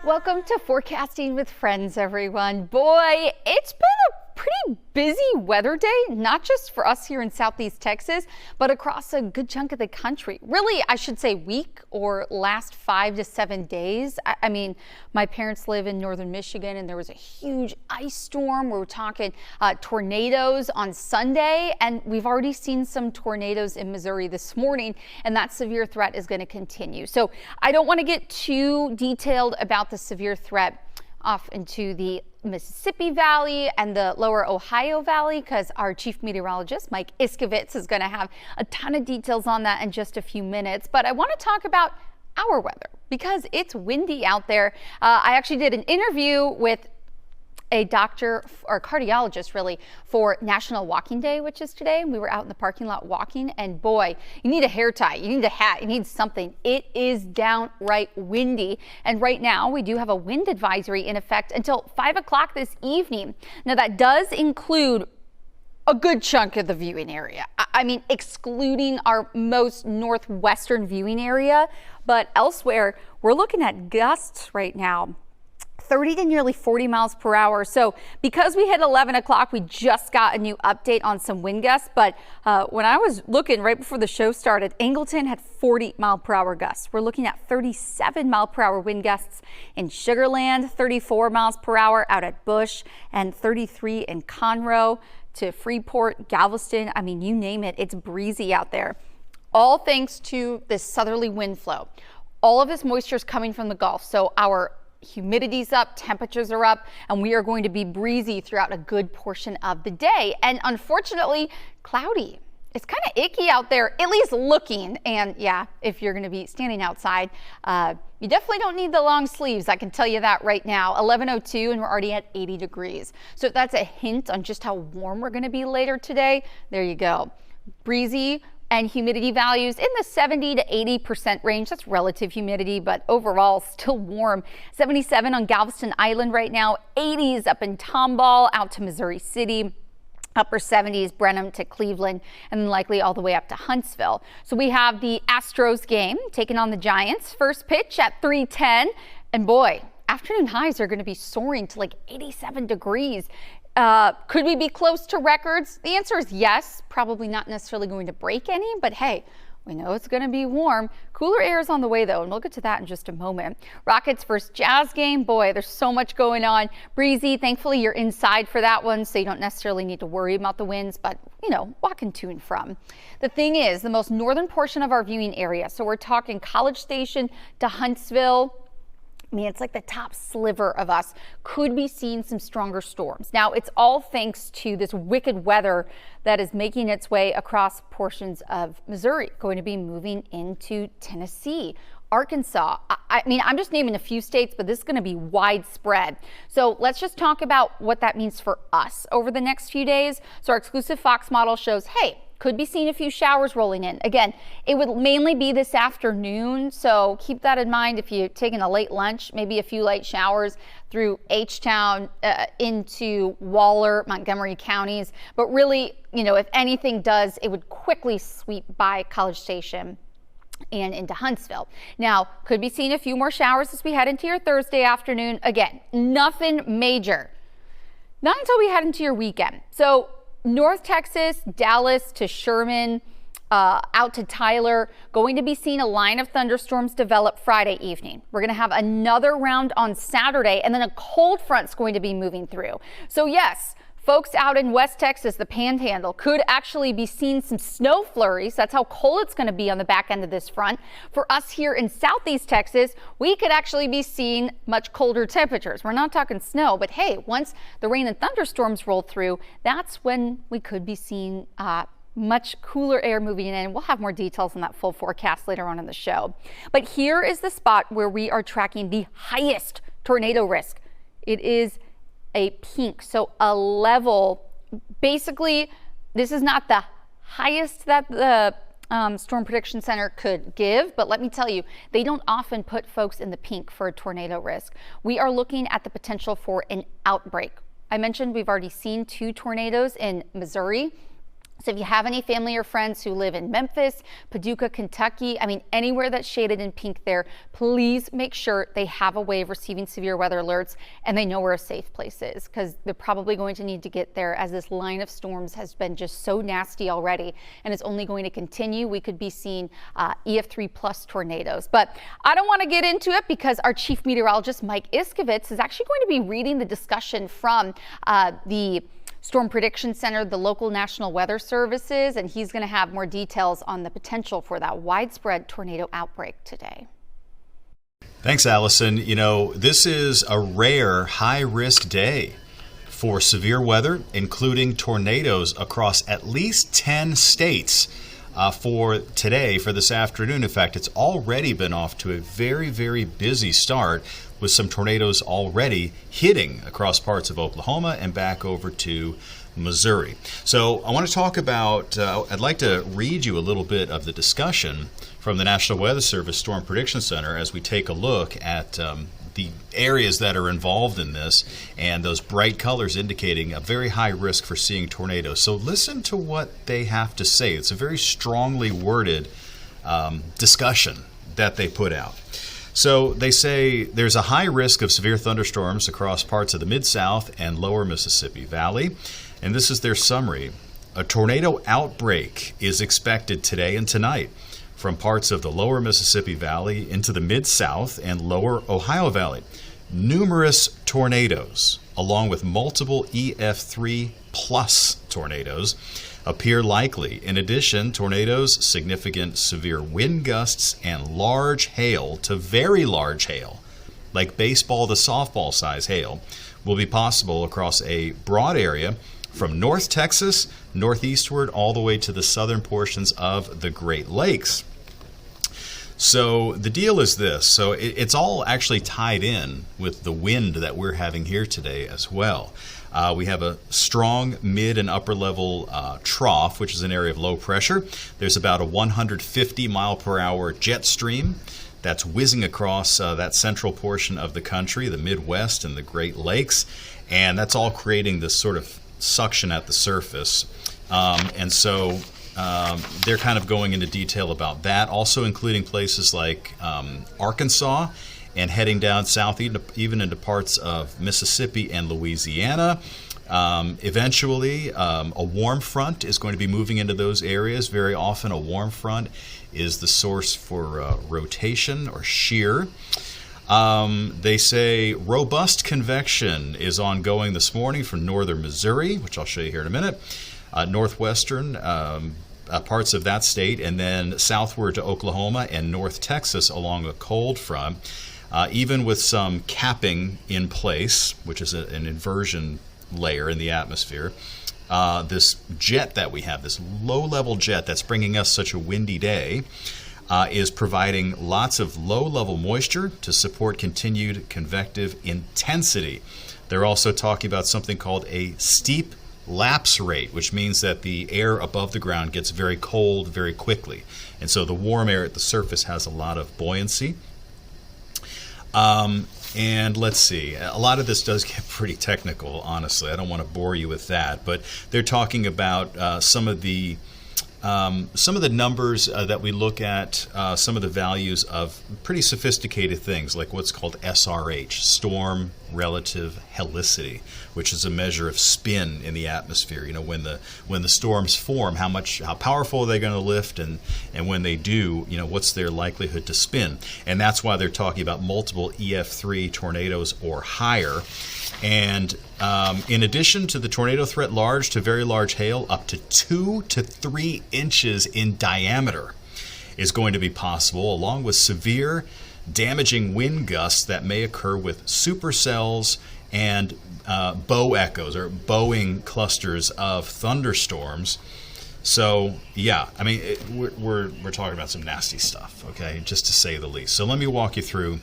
Welcome to Forecasting with Friends, everyone. Boy, it's been a pretty busy weather day, not just for us here in Southeast Texas, but across a good chunk of the country. Really, I should say week or last 5 to 7 days. I mean, my parents live in northern Michigan and there was a huge ice storm. We're talking tornadoes on Sunday, and we've already seen some tornadoes in Missouri this morning, and that severe threat is going to continue. So I don't want to get too detailed about the severe threat off into the Mississippi Valley and the lower Ohio Valley, because our chief meteorologist, Mike Iskovitz, is going to have a ton of details on that in just a few minutes. But I want to talk about our weather because it's windy out there. I actually did an interview with a doctor or cardiologist really for National Walking Day, which is today. We were out in the parking lot walking, and boy, you need a hair tie, you need a hat, you need something. It is downright windy, and right now we do have a wind advisory in effect until 5 o'clock this evening. Now that does include a good chunk of the viewing area. I mean, excluding our most northwestern viewing area, but elsewhere we're looking at gusts right now 30 to nearly 40 miles per hour. So because we hit 11 o'clock, we just got a new update on some wind gusts. But when I was looking right before the show started, Angleton had 40 mile per hour gusts. We're looking at 37 mile per hour wind gusts in Sugar Land, 34 miles per hour out at Bush, and 33 in Conroe to Freeport, Galveston. I mean, you name it, it's breezy out there. All thanks to this southerly wind flow. All of this moisture is coming from the Gulf. So our humidity's up, temperatures are up, and we are going to be breezy throughout a good portion of the day. And unfortunately, cloudy. It's kind of icky out there, at least looking. And yeah, if you're going to be standing outside, you definitely don't need the long sleeves. I can tell you that right now. 11:02 and we're already at 80 degrees. So if that's a hint on just how warm we're going to be later today, there you go. Breezy and humidity values in the 70 to 80% range. That's relative humidity, but overall still warm. 77 on Galveston Island right now, 80s up in Tomball out to Missouri City, upper 70s Brenham to Cleveland, and then likely all the way up to Huntsville. So we have the Astros game taking on the Giants. First pitch at 3:10, and boy, afternoon highs are going to be soaring to like 87 degrees. Could we be close to records? The answer is yes. Probably not necessarily going to break any, but hey, we know it's going to be warm. Cooler air is on the way though, and we'll get to that in just a moment. Rockets versus Jazz game. Boy, there's so much going on. Breezy. Thankfully, you're inside for that one, so you don't necessarily need to worry about the winds, but you know, walking to and from. The thing is, the most northern portion of our viewing area, so we're talking College Station to Huntsville. I mean, it's like the top sliver of us could be seeing some stronger storms. Now, it's all thanks to this wicked weather that is making its way across portions of Missouri, going to be moving into Tennessee, Arkansas. I mean, I'm just naming a few states, but this is going to be widespread. So let's just talk about what that means for us over the next few days. So our exclusive Fox model shows, hey, could be seeing a few showers rolling in. Again, it would mainly be this afternoon, so keep that in mind if you're taking a late lunch, maybe a few light showers through H-Town into Waller, Montgomery counties. But really, you know, if anything does, it would quickly sweep by College Station and into Huntsville. Now, could be seeing a few more showers as we head into your Thursday afternoon. Again, nothing major. Not until we head into your weekend. So North Texas, Dallas to Sherman, out to Tyler, going to be seeing a line of thunderstorms develop Friday evening. We're going to have another round on Saturday, and then a cold front's going to be moving through. So yes, folks out in West Texas, the Panhandle, could actually be seeing some snow flurries. That's how cold it's going to be on the back end of this front. For us here in Southeast Texas, we could actually be seeing much colder temperatures. We're not talking snow, but hey, once the rain and thunderstorms roll through, that's when we could be seeing much cooler air moving in. We'll have more details on that full forecast later on in the show. But here is the spot where we are tracking the highest tornado risk. It is a pink, so a level. Basically, this is not the highest that the Storm Prediction Center could give, but let me tell you, they don't often put folks in the pink for a tornado risk. We are looking at the potential for an outbreak. I mentioned we've already seen 2 tornadoes in Missouri. So if you have any family or friends who live in Memphis, Paducah, Kentucky, anywhere that's shaded in pink there, please make sure they have a way of receiving severe weather alerts and they know where a safe place is, because they're probably going to need to get there as this line of storms has been just so nasty already and is only going to continue. We could be seeing EF3 plus tornadoes, but I don't want to get into it because our chief meteorologist, Mike Iskovitz, is actually going to be reading the discussion from the Storm Prediction Center, the local National Weather Services, and he's going to have more details on the potential for that widespread tornado outbreak today. Thanks, Allison. This is a rare high-risk day for severe weather, including tornadoes across at least 10 states for today, for this afternoon. In fact, it's already been off to a very, very busy start, with some tornadoes already hitting across parts of Oklahoma and back over to Missouri. So I want to talk about, I'd like to read you a little bit of the discussion from the National Weather Service Storm Prediction Center as we take a look at the areas that are involved in this, and those bright colors indicating a very high risk for seeing tornadoes. So listen to what they have to say. It's a very strongly worded discussion that they put out. So they say there's a high risk of severe thunderstorms across parts of the Mid-South and lower Mississippi Valley. And this is their summary. A tornado outbreak is expected today and tonight from parts of the lower Mississippi Valley into the Mid-South and lower Ohio Valley. Numerous tornadoes, along with multiple EF3 plus tornadoes, appear likely. In addition, tornadoes, significant severe wind gusts, and large hail to very large hail, like baseball to softball size hail, will be possible across a broad area from North Texas northeastward all the way to the southern portions of the Great Lakes. So the deal is this. So it's all actually tied in with the wind that we're having here today as well. We have a strong mid and upper level trough, which is an area of low pressure. There's about a 150 mile per hour jet stream that's whizzing across that central portion of the country, the Midwest and the Great Lakes. And that's all creating this sort of suction at the surface. And so they're kind of going into detail about that, also including places like Arkansas, and heading down south even into parts of Mississippi and Louisiana. Eventually, a warm front is going to be moving into those areas. Very often, a warm front is the source for rotation or shear. They say robust convection is ongoing this morning from northern Missouri, which I'll show you here in a minute, northwestern parts of that state, and then southward to Oklahoma and North Texas along a cold front. Even with some capping in place, which is an inversion layer in the atmosphere, this jet that we have, this low-level jet that's bringing us such a windy day, is providing lots of low-level moisture to support continued convective intensity. They're also talking about something called a steep lapse rate, which means that the air above the ground gets very cold very quickly. And so the warm air at the surface has a lot of buoyancy. And let's see, a lot of this does get pretty technical, honestly. I don't want to bore you with that, but they're talking about some of the numbers that we look at, some of the values of pretty sophisticated things like what's called SRH, storm relative helicity, which is a measure of spin in the atmosphere. When the storms form, how powerful are they going to lift, and when they do, what's their likelihood to spin? And that's why they're talking about multiple EF3 tornadoes or higher. And in addition to the tornado threat, large to very large hail, up to 2 to 3 inches in diameter is going to be possible, along with severe damaging wind gusts that may occur with supercells and bow echoes or bowing clusters of thunderstorms. So yeah, we're talking about some nasty stuff, okay, just to say the least. So let me walk you through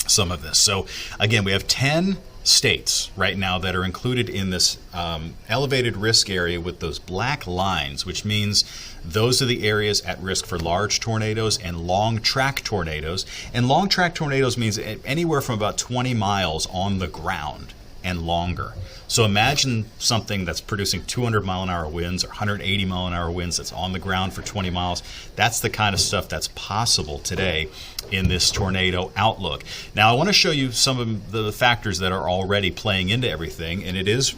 some of this. So again, we have 10 states right now that are included in this elevated risk area with those black lines, which means those are the areas at risk for large tornadoes and long track tornadoes. And long track tornadoes means anywhere from about 20 miles on the ground. and longer. So imagine something that's producing 200-mile-an-hour winds or 180-mile-an-hour winds that's on the ground for 20 miles. That's the kind of stuff that's possible today in this tornado outlook. Now, I want to show you some of the factors that are already playing into everything, and it is,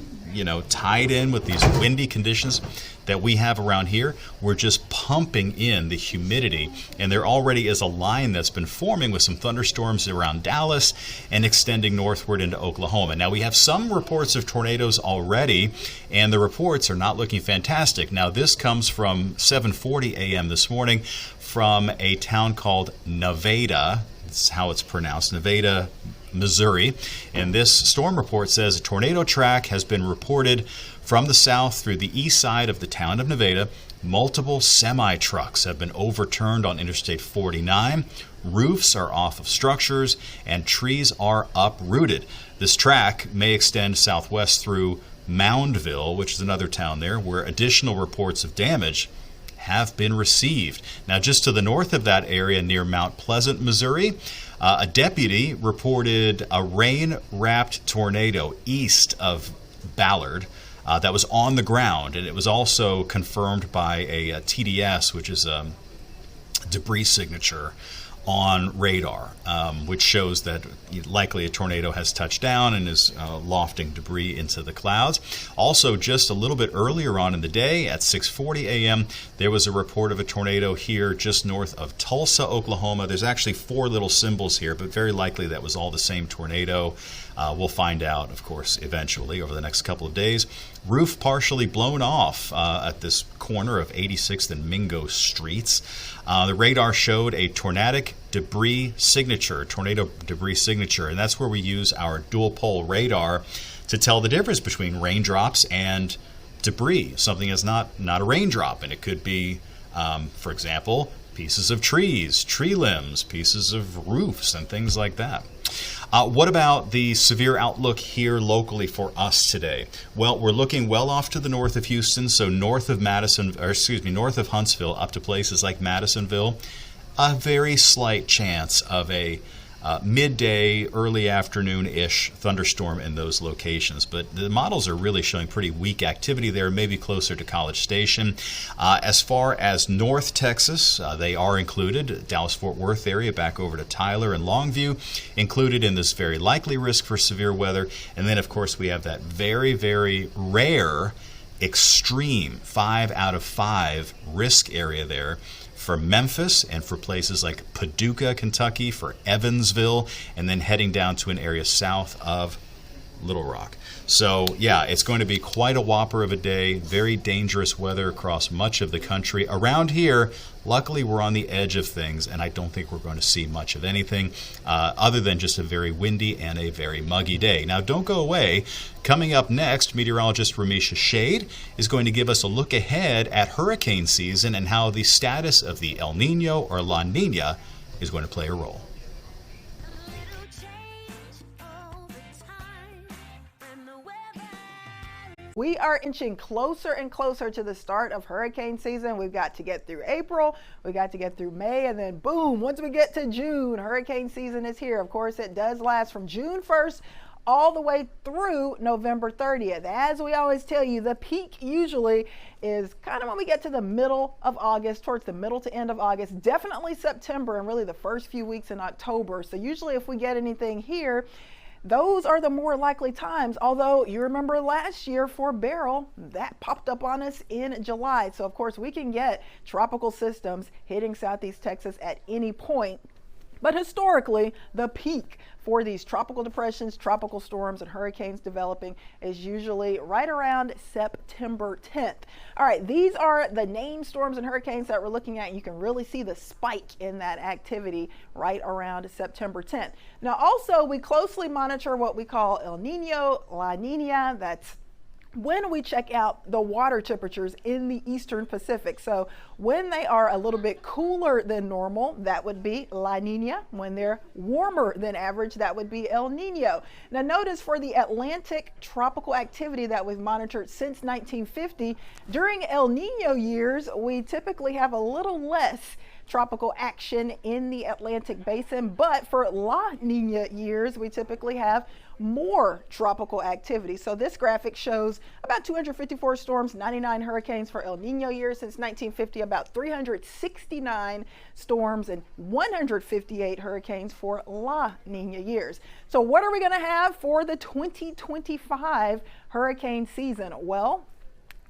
tied in with these windy conditions that we have around here. We're just pumping in the humidity, and there already is a line that's been forming with some thunderstorms around Dallas and extending northward into Oklahoma. Now, we have some reports of tornadoes already, and the reports are not looking fantastic. Now, this comes from 7:40 a.m. this morning from a town called Nevada. That's how it's pronounced, Nevada, Missouri. And this storm report says a tornado track has been reported from the south through the east side of the town of Nevada. Multiple semi-trucks have been overturned on Interstate 49. Roofs are off of structures and trees are uprooted. This track may extend southwest through Moundville, which is another town there, where additional reports of damage have been received. Now, just to the north of that area near Mount Pleasant, Missouri, a deputy reported a rain-wrapped tornado east of Ballard that was on the ground, and it was also confirmed by a TDS, which is a debris signature on radar, which shows that likely a tornado has touched down and is lofting debris into the clouds. Also, just a little bit earlier on in the day at 6:40 a.m., there was a report of a tornado here just north of Tulsa, Oklahoma. There's actually 4 little symbols here, but very likely that was all the same tornado. We'll find out, of course, eventually over the next couple of days. Roof partially blown off at this corner of 86th and Mingo Streets. The radar showed a tornado debris signature, and that's where we use our dual pole radar to tell the difference between raindrops and debris. Something is not a raindrop, and it could be, for example, pieces of trees, tree limbs, pieces of roofs, and things like that. What about the severe outlook here locally for us today? Well, we're looking well off to the north of Houston, so north of Huntsville up to places like Madisonville. A very slight chance of a midday, early afternoon-ish thunderstorm in those locations. But the models are really showing pretty weak activity there, maybe closer to College Station. As far as North Texas, they are included. Dallas-Fort Worth area back over to Tyler and Longview, included in this very likely risk for severe weather. And then, of course, we have that very, very rare extreme 5 out of 5 risk area there for Memphis and for places like Paducah, Kentucky, for Evansville, and then heading down to an area south of Little Rock. So, yeah, it's going to be quite a whopper of a day. Very dangerous weather across much of the country. Around here, luckily, we're on the edge of things, and I don't think we're going to see much of anything other than just a very windy and a very muggy day. Now, don't go away. Coming up next, meteorologist Ramisha Shade is going to give us a look ahead at hurricane season and how the status of the El Nino or La Nina is going to play a role. We are inching closer and closer to the start of hurricane season. We've got to get through April, we've got to get through May, and then boom, once we get to June, hurricane season is here. Of course, it does last from June 1st all the way through November 30th. As we always tell you, the peak usually is kind of when we get to the middle of August, towards the middle to end of August, definitely September, and really the first few weeks in October. So usually if we get anything here, those are the more likely times, although you remember last year for Beryl, that popped up on us in July. So of course we can get tropical systems hitting Southeast Texas at any point. But historically, the peak for these tropical depressions, tropical storms, and hurricanes developing is usually right around September 10th. All right, these are the named storms and hurricanes that we're looking at. You can really see the spike in that activity right around September 10th. Now, also, we closely monitor what we call El Nino, La Nina. That's when we check out the water temperatures in the Eastern Pacific. So when they are a little bit cooler than normal, that would be La Nina. When they're warmer than average, that would be El Nino. Now notice for the Atlantic tropical activity that we've monitored since 1950, during El Nino years, we typically have a little less tropical action in the Atlantic basin, but for La Nina years, we typically have more tropical activity. So this graphic shows about 254 storms, 99 hurricanes for El Nino years since 1950, about 369 storms and 158 hurricanes for La Nina years. So what are we going to have for the 2025 hurricane season? Well,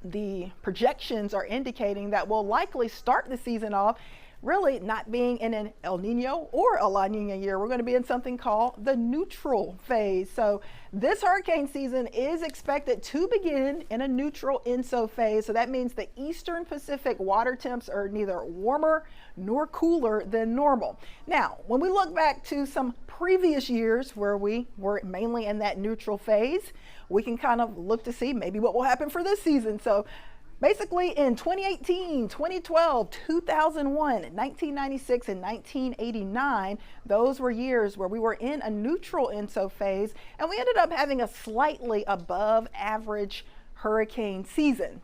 the projections are indicating that we'll likely start the season off really not being in an El Nino or a La Nina year. We're going to be in something called the neutral phase. So this hurricane season is expected to begin in a neutral INSO phase. So that means the eastern Pacific water temps are neither warmer nor cooler than normal. Now, when we look back to some previous years where we were mainly in that neutral phase, we can kind of look to see maybe what will happen for this season. So basically in 2018, 2012, 2001, 1996, and 1989, those were years where we were in a neutral INSO phase, and we ended up having a slightly above average hurricane season.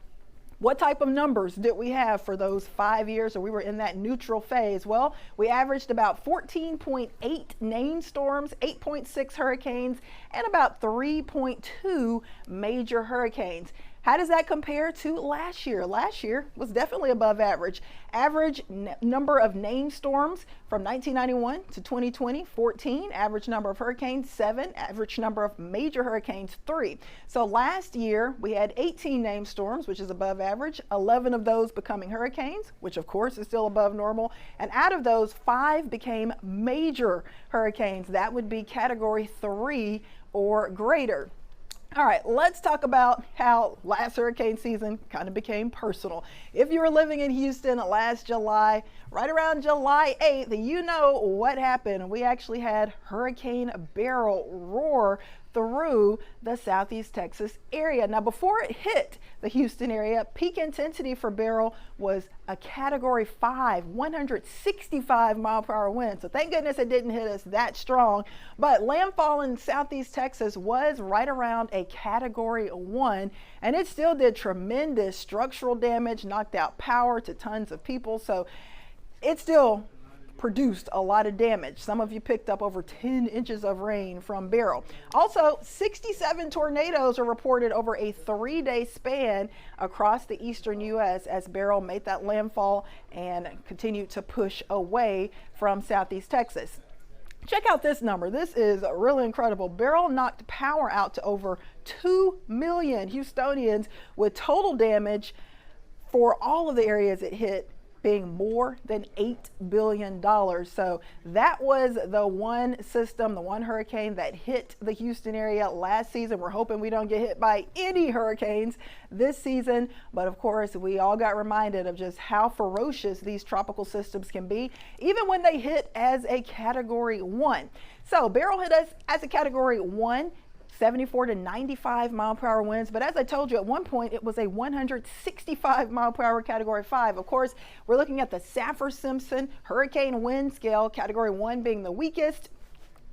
What type of numbers did we have for those 5 years where we were in that neutral phase? Well, we averaged about 14.8 named storms, 8.6 hurricanes, and about 3.2 major hurricanes. How does that compare to last year? Last year was definitely above average. Average number of named storms from 1991 to 2020, 14. Average number of hurricanes, 7. Average number of major hurricanes, 3. So last year we had 18 named storms, which is above average. 11 of those becoming hurricanes, which of course is still above normal. And out of those, 5 became major hurricanes. That would be category 3 or greater. All right, let's talk about how last hurricane season kind of became personal. If you were living in Houston last July, right around July 8th, you know what happened. We actually had Hurricane Beryl roar through the Southeast Texas area. Now, before it hit the Houston area, peak intensity for Beryl was a category 5, 165 mile per hour wind. So thank goodness it didn't hit us that strong. But landfall in Southeast Texas was right around a category 1, and it still did tremendous structural damage, knocked out power to tons of people. So it still produced a lot of damage. Some of you picked up over 10 inches of rain from Beryl. Also, 67 tornadoes are reported over a 3-day span across the eastern U.S. as Beryl made that landfall and continued to push away from Southeast Texas. Check out this number. This is really incredible. Beryl knocked power out to over 2 million Houstonians, with total damage for all of the areas it hit being more than $8 billion. So that was the one system, the one hurricane that hit the Houston area last season. We're hoping we don't get hit by any hurricanes this season, but of course we all got reminded of just how ferocious these tropical systems can be, even when they hit as a category 1. So Beryl hit us as a category 1. 74 to 95 mile per hour winds. But as I told you, at one point, it was a 165 mile per hour category 5. Of course, we're looking at the Saffir-Simpson hurricane wind scale, category 1 being the weakest,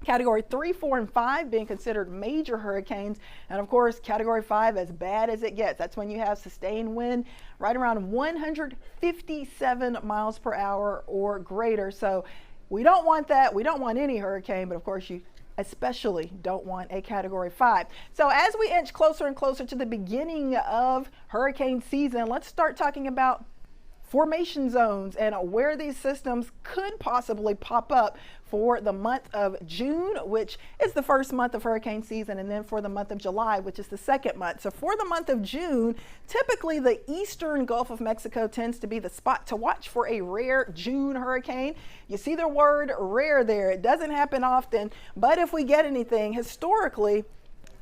category 3, 4, and 5 being considered major hurricanes. And of course, category 5 as bad as it gets. That's when you have sustained wind right around 157 miles per hour or greater. So we don't want that. We don't want any hurricane, but of course you especially don't want a category 5. So as we inch closer and closer to the beginning of hurricane season, let's start talking about formation zones and where these systems could possibly pop up for the month of June, which is the first month of hurricane season, and then for the month of July, which is the second month. So for the month of June, typically the eastern Gulf of Mexico tends to be the spot to watch for a rare June hurricane. You see the word rare there. It doesn't happen often, but if we get anything, historically,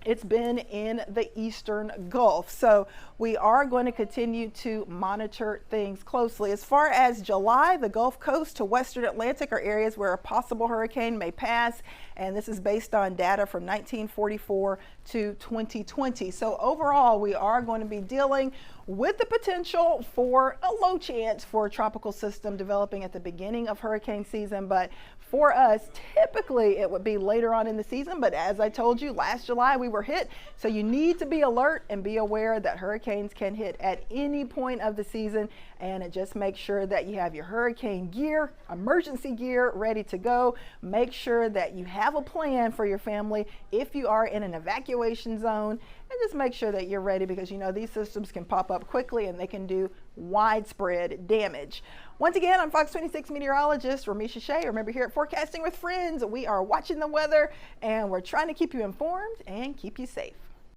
it's been in the eastern Gulf. So we are going to continue to monitor things closely. As far as July, the Gulf Coast to Western Atlantic are areas where a possible hurricane may pass. And this is based on data from 1944 to 2020. So overall, we are going to be dealing with the potential for a low chance for a tropical system developing at the beginning of hurricane season. But for us, typically it would be later on in the season. But as I told you, last July we were hit. So you need to be alert and be aware that hurricanes can hit at any point of the season. And it just makes sure that you have your hurricane gear, emergency gear ready to go. Make sure that you have a plan for your family if you are in an evacuation zone. And just make sure that you're ready, because you know these systems can pop up quickly and they can do widespread damage. Once again, I'm Fox 26 meteorologist Ramisha Shea. Remember, here at Forecasting with Friends, we are watching the weather and we're trying to keep you informed and keep you safe.